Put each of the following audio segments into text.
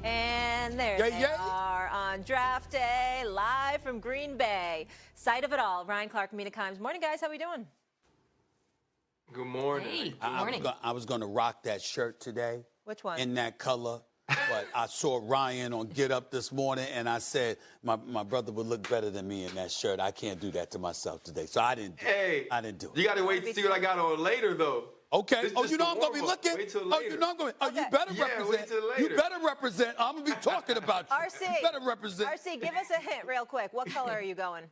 And there they are on draft day, live from Green Bay. Site of it all. Ryan Clark, Mina Kimes. Morning, guys. How we doing? Good morning. Hey, good morning. I was going to rock that shirt today. Which one? In that color. But I saw Ryan on Get Up this morning, and I said my brother would look better than me in that shirt. I can't do that to myself today, so I didn't do it. I didn't do it. You got to wait to see what I got on later, though. Okay. Oh, you know I'm going to be looking. Wait till later. Oh, you know I'm going to. Oh, you better represent. Wait till later. You better represent. I'm going to be talking about you. RC. You better represent. RC, give us a hint real quick. What color are you going?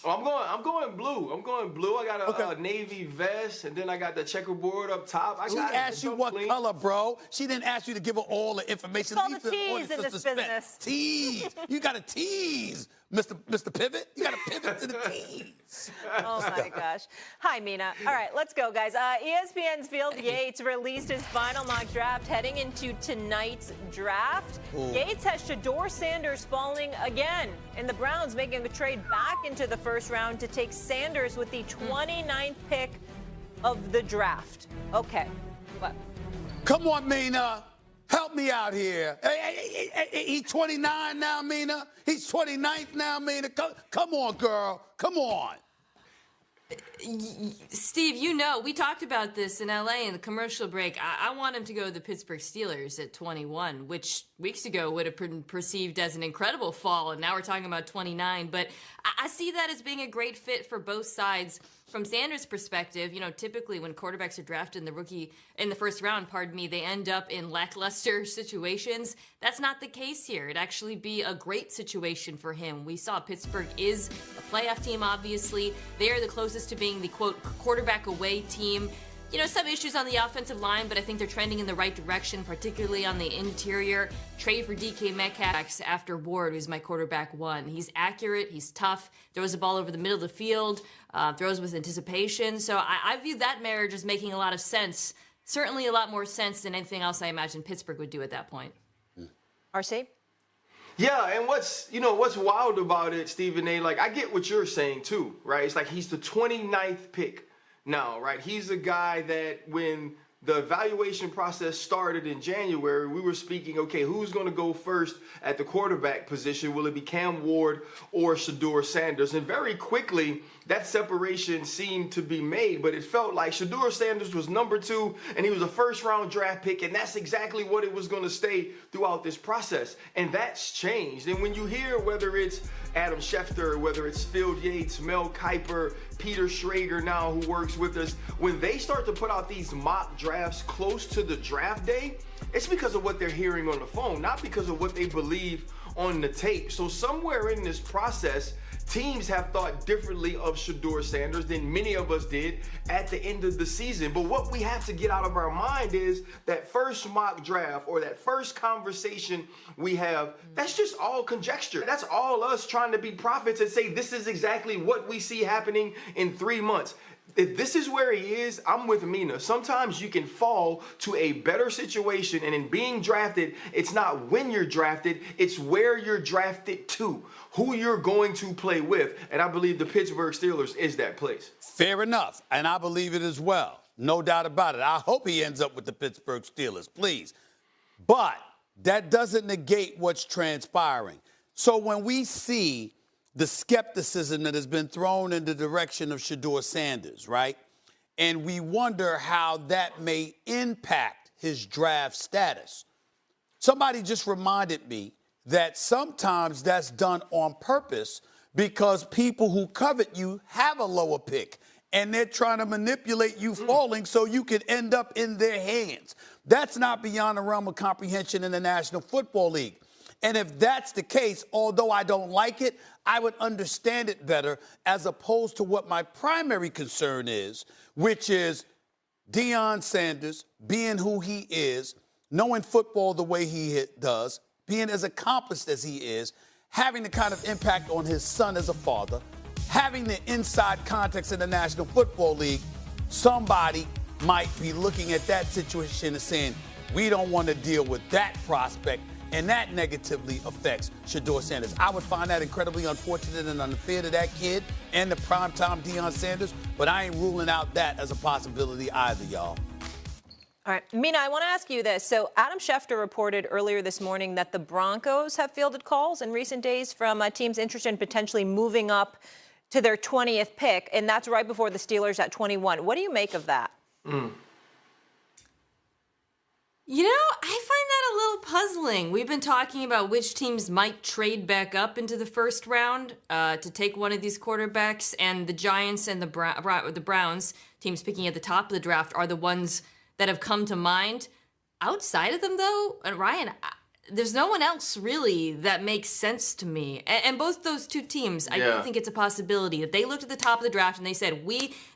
Oh, I'm going blue. I'm going blue. I got a navy vest, and then I got the checkerboard up top. She asked you what color, bro. She didn't ask you to give her all the information. It's called a tease in this business. Tease. You got to tease, Mr. Pivot. You got to pivot to the tease. Oh, my gosh. Hi, Mina. All right, let's go, guys. ESPN's Field Yates released his final mock draft heading into tonight's draft. Ooh. Yates has Shedeur Sanders falling again, and the Browns making the trade back into the first round to take Sanders with the 29th pick of the draft. Okay. What? Come on, Mina. Help me out here. He's 29 now, Mina. He's 29th now, Mina. Come on, girl. Come on. Steve, you know, we talked about this in L.A. in the commercial break. I want him to go to the Pittsburgh Steelers at 21, which weeks ago would have been perceived as an incredible fall, and now we're talking about 29. But I see that as being a great fit for both sides. From Sanders' perspective, you know, typically when quarterbacks are drafted in the first round, they end up in lackluster situations. That's not the case here. It'd actually be a great situation for him. We saw Pittsburgh is a playoff team, obviously. They are the closest to being the, quote, quarterback away team. You know, some issues on the offensive line, but I think they're trending in the right direction, particularly on the interior. Trade for DK Metcalf after Ward, who's my quarterback one. He's accurate, he's tough, throws the ball over the middle of the field, throws with anticipation. So I view that marriage as making a lot of sense, certainly a lot more sense than anything else I imagine Pittsburgh would do at that point. RC? Yeah, and what's wild about it, Stephen A., like, I get what you're saying, too, right? It's like he's the 29th pick. Now, right, he's a guy that when the evaluation process started in January, we were speaking, okay, who's going to go first at the quarterback position? Will it be Cam Ward or Shedeur Sanders? And very quickly, that separation seemed to be made, but it felt like Shedeur Sanders was number 2, and he was a first-round draft pick, and that's exactly what it was going to stay throughout this process. And that's changed. And when you hear whether it's Adam Schefter, whether it's Field Yates, Mel Kiper, Peter Schrager now who works with us, when they start to put out these mock drafts close to the draft day, it's because of what they're hearing on the phone, not because of what they believe on the tape. So somewhere in this process, teams have thought differently of Shedeur Sanders than many of us did at the end of the season. But what we have to get out of our mind is that first mock draft or that first conversation we have, that's just all conjecture. That's all us trying to be prophets and say this is exactly what we see happening in 3 months. If this is where he is, I'm with Mina. Sometimes you can fall to a better situation, and in being drafted, it's not when you're drafted, it's where you're drafted to, who you're going to play with, and I believe the Pittsburgh Steelers is that place. Fair enough, and I believe it as well. No doubt about it. I hope he ends up with the Pittsburgh Steelers, please. But that doesn't negate what's transpiring. So when we see the skepticism that has been thrown in the direction of Shedeur Sanders, right? And we wonder how that may impact his draft status. Somebody just reminded me that sometimes that's done on purpose because people who covet you have a lower pick and they're trying to manipulate you falling so you can end up in their hands. That's not beyond the realm of comprehension in the National Football League. And if that's the case, although I don't like it, I would understand it better as opposed to what my primary concern is, which is Deion Sanders being who he is, knowing football the way he does, being as accomplished as he is, having the kind of impact on his son as a father, having the inside context in the National Football League. Somebody might be looking at that situation and saying, we don't want to deal with that prospect. And that negatively affects Shedeur Sanders. I would find that incredibly unfortunate and unfair to that kid and the primetime Deion Sanders, but I ain't ruling out that as a possibility either, y'all. All right, Mina, I want to ask you this. So Adam Schefter reported earlier this morning that the Broncos have fielded calls in recent days from teams interested in potentially moving up to their 20th pick, and that's right before the Steelers at 21. What do you make of that? You know, I find that a little puzzling. We've been talking about which teams might trade back up into the first round to take one of these quarterbacks, and the Giants and the Browns, teams picking at the top of the draft, are the ones that have come to mind. Outside of them, though, and Ryan, there's no one else really that makes sense to me. And both those two teams, I do think it's a possibility that they looked at the top of the draft and they said,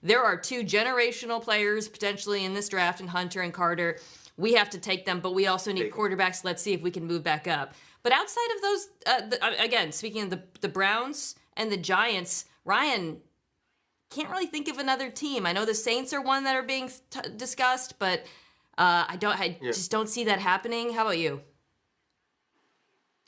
there are two generational players potentially in this draft, in Hunter and Carter. We have to take them, but we also need quarterbacks. Let's see if we can move back up. But outside of those, again, speaking of the Browns and the Giants, Ryan, can't really think of another team. I know the Saints are one that are being discussed, but I just don't see that happening. How about you?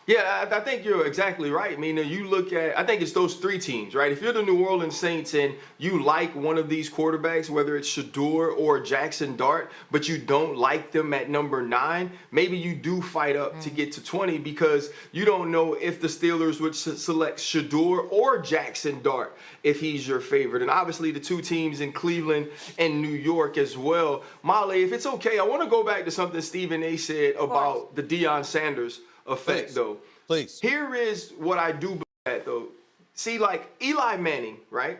Yeah, I think you're exactly right. I mean, you look at, I think it's those three teams, right? If you're the New Orleans Saints and you like one of these quarterbacks, whether it's Shedeur or Jackson Dart, but you don't like them at number 9, maybe you do fight up to get to 20 because you don't know if the Steelers would select Shedeur or Jackson Dart if he's your favorite. And obviously the two teams in Cleveland and New York as well. Molly, if it's okay, I want to go back to something Stephen A. said about the Deion Sanders effect, though. Please. Here is what I do believe that, though. See, like Eli Manning, right?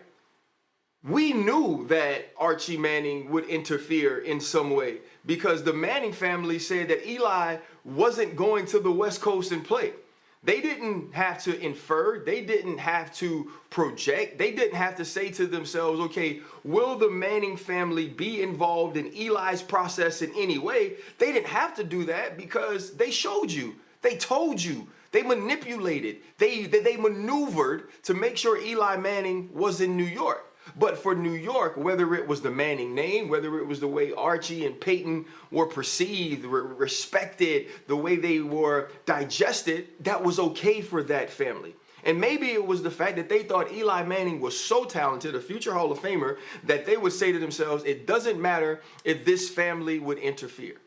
We knew that Archie Manning would interfere in some way because the Manning family said that Eli wasn't going to the West Coast and play. They didn't have to infer. They didn't have to project. They didn't have to say to themselves, okay, will the Manning family be involved in Eli's process in any way? They didn't have to do that because they showed you. They told you. They manipulated. They maneuvered to make sure Eli Manning was in New York. But for New York, whether it was the Manning name, whether it was the way Archie and Peyton were perceived, respected, the way they were digested, that was okay for that family. And maybe it was the fact that they thought Eli Manning was so talented, a future Hall of Famer, that they would say to themselves, it doesn't matter if this family would interfere.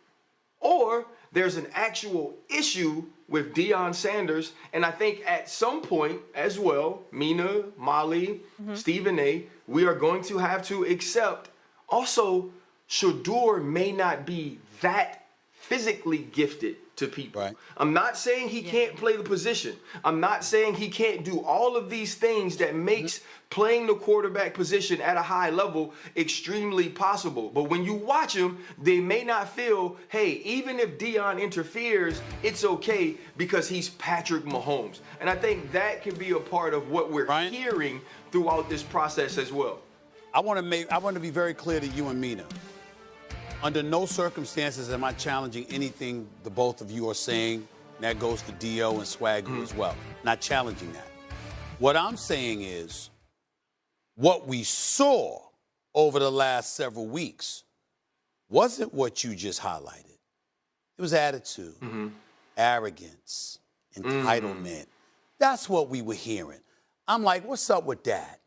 Or there's an actual issue with Deion Sanders, and I think at some point as well, Mina, Molly, Stephen A., we are going to have to accept also Shedeur may not be that physically gifted to people. Right. I'm not saying he can't play the position. I'm not saying he can't do all of these things that makes playing the quarterback position at a high level extremely possible. But when you watch him, they may not feel, hey, even if Deion interferes, it's okay because he's Patrick Mahomes. And I think that can be a part of what we're hearing throughout this process as well. I want to be very clear to you and Mina. Under no circumstances am I challenging anything the both of you are saying. That goes for Dio and Swagger as well. Not challenging that. What I'm saying is what we saw over the last several weeks wasn't what you just highlighted. It was attitude, arrogance, entitlement. That's what we were hearing. I'm like, what's up with that?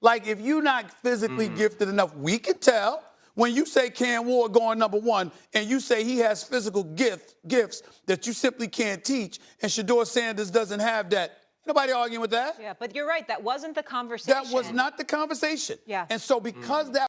Like, if you're not physically gifted enough, we can tell. When you say Cam Ward going number 1 and you say he has physical gifts that you simply can't teach and Shedeur Sanders doesn't have that, nobody arguing with that. Yeah, but you're right. That wasn't the conversation. That was not the conversation. Yeah. And so because that